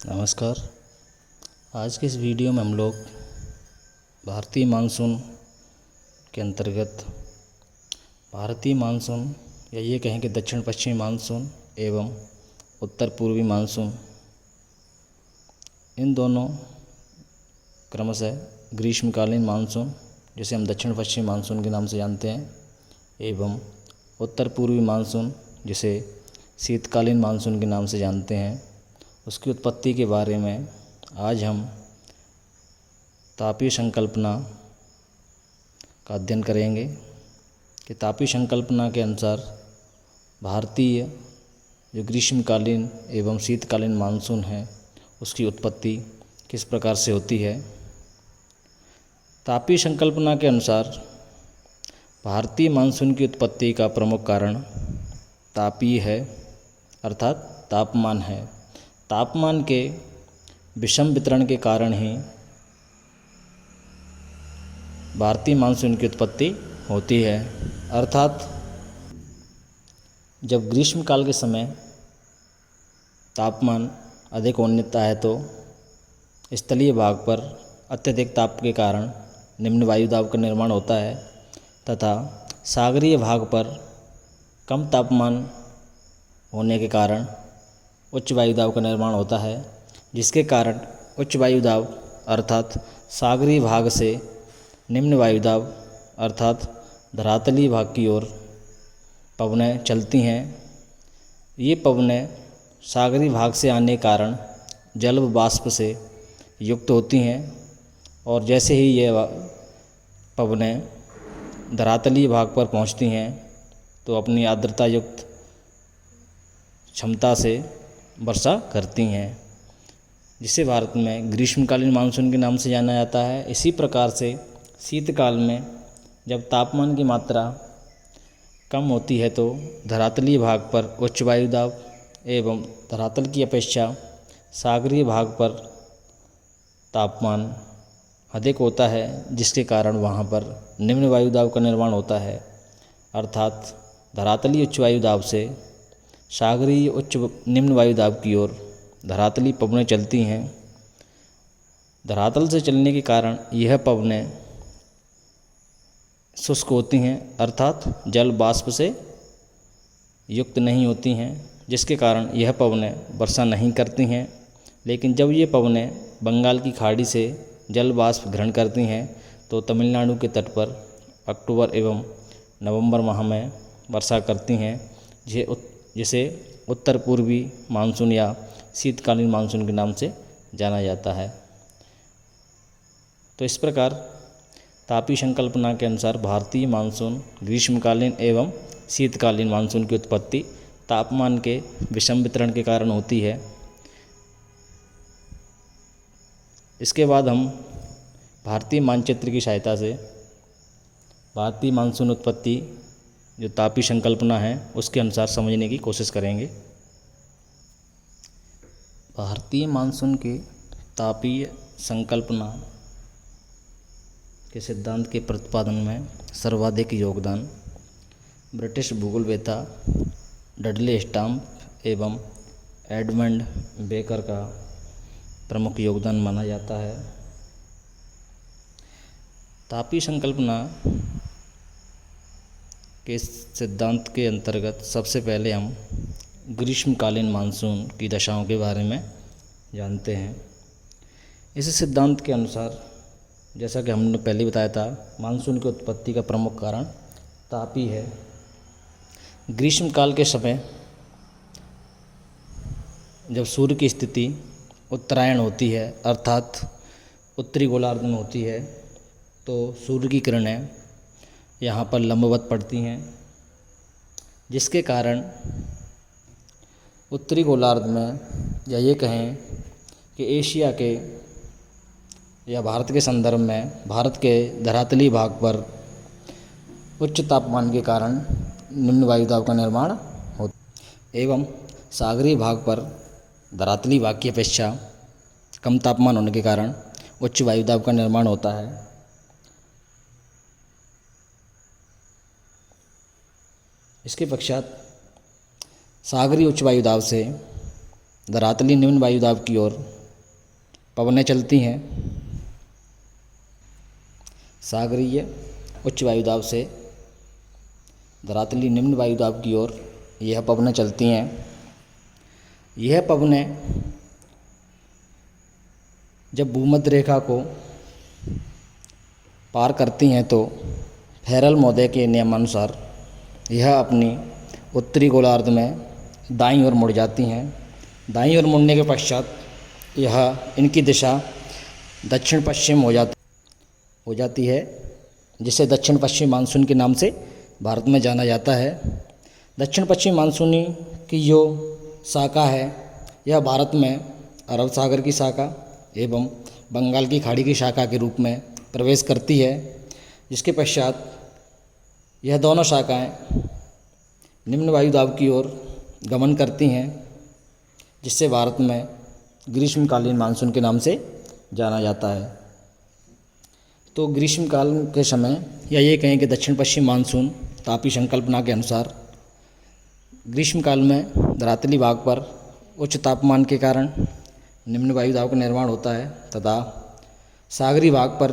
नमस्कार। आज के इस वीडियो में हम लोग भारतीय मानसून के अंतर्गत भारतीय मानसून या ये कहें कि दक्षिण पश्चिमी मानसून एवं उत्तर पूर्वी मानसून, इन दोनों क्रमशः ग्रीष्मकालीन मानसून जिसे हम दक्षिण पश्चिमी मानसून के नाम से जानते हैं एवं उत्तर पूर्वी मानसून जिसे शीतकालीन मानसून के नाम से जानते हैं, उसकी उत्पत्ति के बारे में आज हम तापीय संकल्पना का अध्ययन करेंगे कि तापीय संकल्पना के अनुसार भारतीय जो ग्रीष्मकालीन एवं शीतकालीन मानसून है उसकी उत्पत्ति किस प्रकार से होती है। तापीय संकल्पना के अनुसार भारतीय मानसून की उत्पत्ति का प्रमुख कारण तापीय है, अर्थात तापमान है। तापमान के विषम वितरण के कारण ही भारतीय मानसून की उत्पत्ति होती है। अर्थात जब ग्रीष्मकाल के समय तापमान अधिक होता है तो स्थलीय भाग पर अत्यधिक ताप के कारण निम्न वायु दाब का निर्माण होता है तथा सागरीय भाग पर कम तापमान होने के कारण उच्च वायु दाब का निर्माण होता है, जिसके कारण उच्च वायु दाब अर्थात सागरीय भाग से निम्न वायु दाब अर्थात धरातलीय भाग की ओर पवनें चलती हैं। ये पवनें सागरीय भाग से आने के कारण जल व बाष्प से युक्त होती हैं और जैसे ही ये पवनें धरातलीय भाग पर पहुंचती हैं तो अपनी आर्द्रता युक्त क्षमता से वर्षा करती हैं, जिसे भारत में ग्रीष्मकालीन मानसून के नाम से जाना जाता है। इसी प्रकार से शीतकाल में जब तापमान की मात्रा कम होती है तो धरातलीय भाग पर उच्च वायु दाब एवं धरातल की अपेक्षा सागरीय भाग पर तापमान अधिक होता है, जिसके कारण वहाँ पर निम्न वायु दाब का निर्माण होता है। अर्थात धरातलीय उच्च वायु दाब से सागरीय उच्च निम्न वायु दाब की ओर धरातली पवनें चलती हैं। धरातल से चलने के कारण यह पवनें शुष्क होती हैं, अर्थात जल बाष्प से युक्त नहीं होती हैं, जिसके कारण यह पवनें वर्षा नहीं करती हैं। लेकिन जब ये पवनें बंगाल की खाड़ी से जल बाष्प ग्रहण करती हैं तो तमिलनाडु के तट पर अक्टूबर एवं नवंबर माह में वर्षा करती हैं, जिसे उत्तर पूर्वी मानसून या शीतकालीन मानसून के नाम से जाना जाता है। तो इस प्रकार तापीय संकल्पना के अनुसार भारतीय मानसून ग्रीष्मकालीन एवं शीतकालीन मानसून की उत्पत्ति तापमान के विषम वितरण के कारण होती है। इसके बाद हम भारतीय मानचित्र की सहायता से भारतीय मानसून उत्पत्ति जो तापीय संकल्पना है उसके अनुसार समझने की कोशिश करेंगे। भारतीय मानसून की तापीय संकल्पना के सिद्धांत के प्रतिपादन में सर्वाधिक योगदान ब्रिटिश भूगोलवेत्ता डडले स्टैम्प एवं एडमंड बेकर का प्रमुख योगदान माना जाता है। तापीय संकल्पना के सिद्धांत के अंतर्गत सबसे पहले हम ग्रीष्मकालीन मानसून की दशाओं के बारे में जानते हैं। इस सिद्धांत के अनुसार जैसा कि हमने पहले बताया था, मानसून की उत्पत्ति का प्रमुख कारण तापीय है। ग्रीष्मकाल के समय जब सूर्य की स्थिति उत्तरायण होती है अर्थात उत्तरी गोलार्ध में होती है तो सूर्य की किरणें यहाँ पर लंबवत पड़ती हैं, जिसके कारण उत्तरी गोलार्ध में या ये कहें कि एशिया के या भारत के संदर्भ में भारत के धरातलीय भाग पर उच्च तापमान के कारण निम्न वायु दाब का निर्माण होता एवं सागरीय भाग पर धरातलीय भाग की अपेक्षा कम तापमान होने के कारण उच्च वायु दाब का निर्माण होता है। इसके पश्चात सागरीय उच्च वायु दाब से धरातली निम्न वायुदाब की ओर पवनें चलती हैं। सागरीय उच्च वायुदाब से धरातली निम्न वायुदाब की ओर यह पवनें चलती हैं। यह पवनें जब भूमध्य रेखा को पार करती हैं तो फेरल महोदय के नियमानुसार यह अपनी उत्तरी गोलार्ध में दाईं ओर मुड़ जाती हैं। दाईं ओर मुड़ने के पश्चात यह इनकी दिशा दक्षिण पश्चिम हो जाती है, जिसे दक्षिण पश्चिम मानसून के नाम से भारत में जाना जाता है। दक्षिण पश्चिम मानसूनी की जो शाखा है यह भारत में अरब सागर की शाखा एवं बंगाल की खाड़ी की शाखा के रूप में प्रवेश करती है, जिसके पश्चात यह दोनों शाखाएं निम्न वायुदाब की ओर गमन करती हैं, जिससे भारत में ग्रीष्मकालीन मानसून के नाम से जाना जाता है। तो ग्रीष्मकाल के समय या ये कहें कि दक्षिण पश्चिम मानसून तापीय संकल्पना के अनुसार ग्रीष्मकाल में धरातली भाग पर उच्च तापमान के कारण निम्न वायुदाब का निर्माण होता है तथा सागरी भाग पर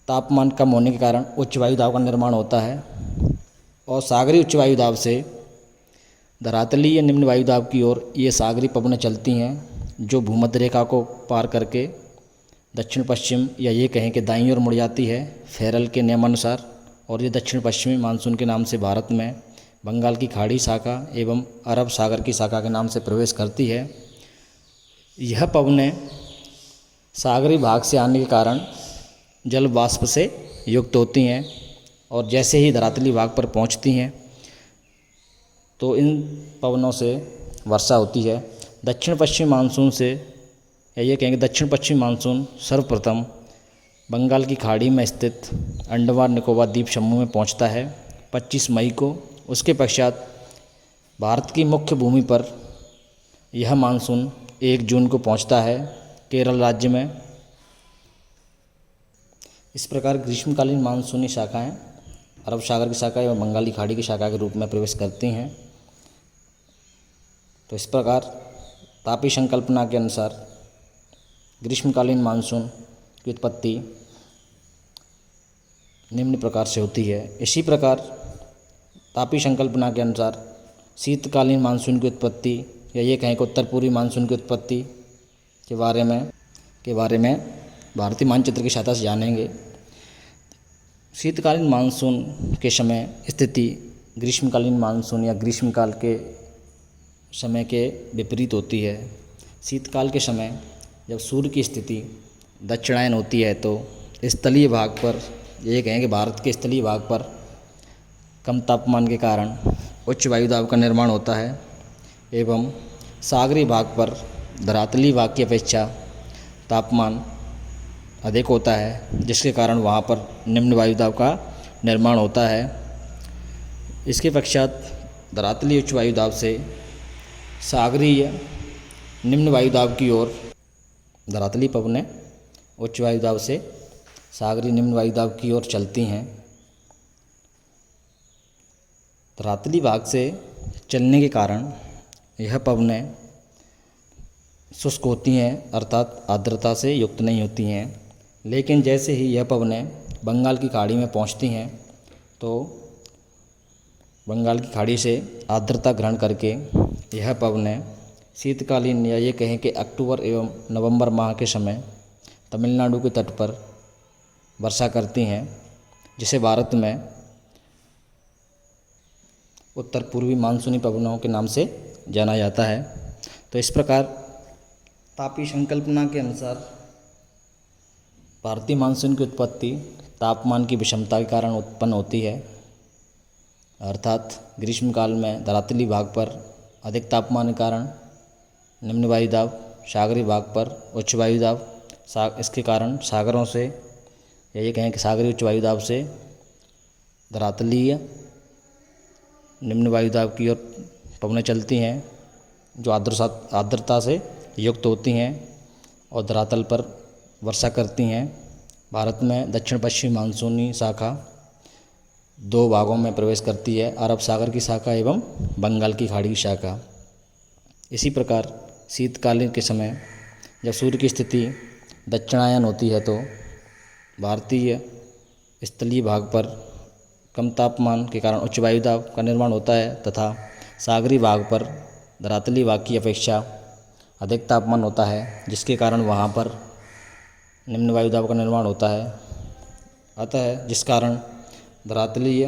तापमान कम होने के कारण उच्च वायुदाब का निर्माण होता है। और सागरी उच्च वायुदाब से धरातली या निम्न वायुदाब की ओर ये सागरी पवनें चलती हैं, जो भूमध्य रेखा को पार करके दक्षिण पश्चिम या ये कहें कि दाईं ओर मुड़ जाती है फेरल के नियमानुसार। और ये दक्षिण पश्चिमी मानसून के नाम से भारत में बंगाल की खाड़ी शाखा एवं अरब सागर की शाखा के नाम से प्रवेश करती है। यह पवनें सागरी भाग से आने के कारण जल वाष्प से युक्त होती हैं और जैसे ही धरातली भाग पर पहुंचती हैं तो इन पवनों से वर्षा होती है। दक्षिण पश्चिम मानसून से या ये कहेंगे दक्षिण पश्चिम मानसून सर्वप्रथम बंगाल की खाड़ी में स्थित अंडमान निकोबार द्वीप समूह में पहुंचता है 25 मई को। उसके पश्चात भारत की मुख्य भूमि पर यह मानसून 1 जून को पहुंचता है केरल राज्य में। इस प्रकार ग्रीष्मकालीन मानसूनी शाखाएं अरब सागर की शाखा एवं बंगाली खाड़ी की शाखा के रूप में प्रवेश करती हैं। तो इस प्रकार तापीय संकल्पना के अनुसार ग्रीष्मकालीन मानसून की उत्पत्ति निम्न प्रकार से होती है। इसी प्रकार तापीय संकल्पना के अनुसार शीतकालीन मानसून की उत्पत्ति या ये कहें कि उत्तर पूर्वी मानसून की उत्पत्ति के बारे में भारतीय मानचित्र की सहायता से जानेंगे। शीतकालीन मानसून के समय स्थिति ग्रीष्मकालीन मानसून या ग्रीष्मकाल के समय के विपरीत होती है। शीतकाल के समय जब सूर्य की स्थिति दक्षिणायन होती है तो स्थलीय भाग पर ये कहें कि भारत के स्थलीय भाग पर कम तापमान के कारण उच्च वायुदाब का निर्माण होता है एवं सागरी भाग पर धरातली भाग की अपेक्षा तापमान अधिक होता है, जिसके कारण वहाँ पर निम्न वायुदाब का निर्माण होता है। इसके पश्चात धरातली उच्च वायुदाब से सागरीय निम्न वायुदाब की ओर धरातली पवनें उच्च वायुदाब से सागरीय निम्न वायुदाब की ओर चलती हैं। धरातली भाग से चलने के कारण यह पवनें शुष्क होती हैं, अर्थात आर्द्रता से युक्त नहीं होती हैं। लेकिन जैसे ही यह पवनें बंगाल की खाड़ी में पहुंचती हैं तो बंगाल की खाड़ी से आर्द्रता ग्रहण करके यह पवनें शीतकालीन या ये कहें कि अक्टूबर एवं नवंबर माह के समय तमिलनाडु के तट पर वर्षा करती हैं, जिसे भारत में उत्तर पूर्वी मानसूनी पवनों के नाम से जाना जाता है। तो इस प्रकार तापीय संकल्पना के अनुसार भारतीय मानसून की उत्पत्ति तापमान की विषमता के कारण उत्पन्न होती है, अर्थात ग्रीष्मकाल में धरातली भाग पर अधिक तापमान के कारण निम्न वायुदाब, सागरी भाग पर उच्च वायुदाब, इसके कारण सागरों से या ये कहें कि सागरी उच्च वायुदाब से धरातलीय निम्न वायुदाब की ओर पवनें चलती हैं, जो आर्द्रता से युक्त होती हैं और धरातल पर वर्षा करती हैं। भारत में दक्षिण पश्चिम मानसूनी शाखा 2 भागों में प्रवेश करती है, अरब सागर की शाखा एवं बंगाल की खाड़ी की शाखा। इसी प्रकार शीतकालीन के समय जब सूर्य की स्थिति दक्षिणायन होती है तो भारतीय स्थलीय भाग पर कम तापमान के कारण उच्च वायुदाब का निर्माण होता है तथा सागरीय भाग पर धरातलीय भाग की अपेक्षा अधिक तापमान होता है, जिसके कारण वहाँ पर निम्न वायुदाब का निर्माण होता है। अतः जिस कारण धरातलीय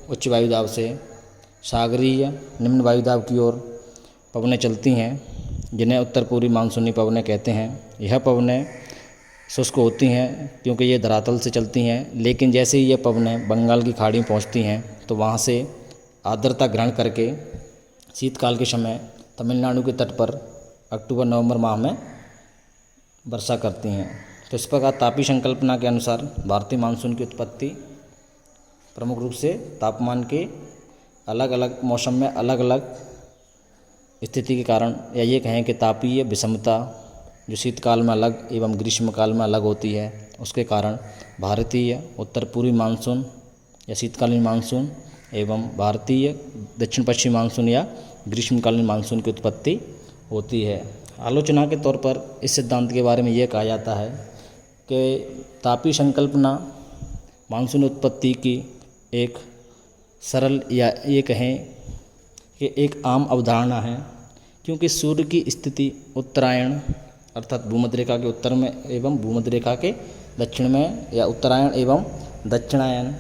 उच्च वायुदाब से सागरीय निम्न वायुदाब की ओर पवनें चलती हैं, जिन्हें उत्तर पूर्वी मानसूनी पवनें कहते हैं। यह पवनें शुष्क होती हैं क्योंकि ये धरातल से चलती हैं, लेकिन जैसे ही ये पवनें बंगाल की खाड़ी में पहुंचती हैं तो वहां से आर्द्रता ग्रहण करके शीतकाल के समय तमिलनाडु के तट पर अक्टूबर नवंबर माह में वर्षा करती हैं। तो इस प्रकार तापीय संकल्पना के अनुसार भारतीय मानसून की उत्पत्ति प्रमुख रूप से तापमान के अलग अलग मौसम में अलग अलग स्थिति के कारण, या ये कहें कि तापीय विषमता जो शीतकाल में अलग एवं ग्रीष्मकाल में अलग होती है, उसके कारण भारतीय उत्तर पूर्वी मानसून या शीतकालीन मानसून एवं भारतीय दक्षिण पश्चिमी मानसून या ग्रीष्मकालीन मानसून की उत्पत्ति होती है। आलोचना के तौर पर इस सिद्धांत के बारे में यह कहा जाता है कि तापीय संकल्पना मानसून उत्पत्ति की एक सरल या ये कहें कि एक आम अवधारणा है, क्योंकि सूर्य की स्थिति उत्तरायण अर्थात भूमध्य रेखा के उत्तर में एवं भूमध्य रेखा के दक्षिण में या उत्तरायण एवं दक्षिणायन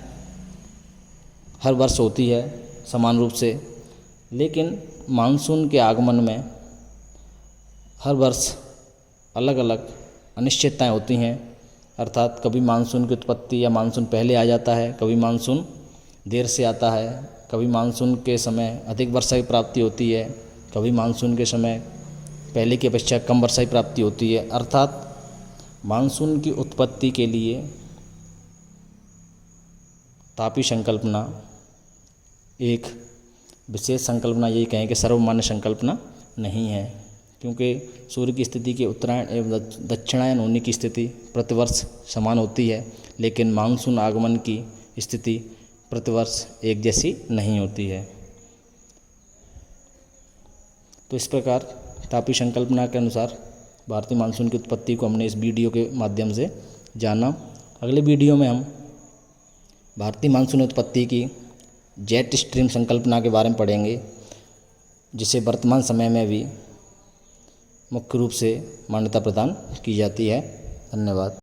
हर वर्ष होती है समान रूप से, लेकिन मानसून के आगमन में हर वर्ष अलग अलग अनिश्चितताएं होती हैं। अर्थात कभी मानसून की उत्पत्ति या मानसून पहले आ जाता है, कभी मानसून देर से आता है, कभी मानसून के समय अधिक वर्षा की प्राप्ति होती है, कभी मानसून के समय पहले की अपेक्षा कम वर्षा की प्राप्ति होती है। अर्थात मानसून की उत्पत्ति के लिए तापीय संकल्पना एक विशेष संकल्पना, यही कहें कि सर्वमान्य संकल्पना नहीं है, क्योंकि सूर्य की स्थिति के उत्तरायण एवं दक्षिणायन होने की स्थिति प्रतिवर्ष समान होती है, लेकिन मानसून आगमन की स्थिति प्रतिवर्ष एक जैसी नहीं होती है। तो इस प्रकार तापीय संकल्पना के अनुसार भारतीय मानसून की उत्पत्ति को हमने इस वीडियो के माध्यम से जाना। अगले वीडियो में हम भारतीय मानसून उत्पत्ति की जेट स्ट्रीम संकल्पना के बारे में पढ़ेंगे, जिसे वर्तमान समय में भी मुख्य रूप से मान्यता प्रदान की जाती है। धन्यवाद।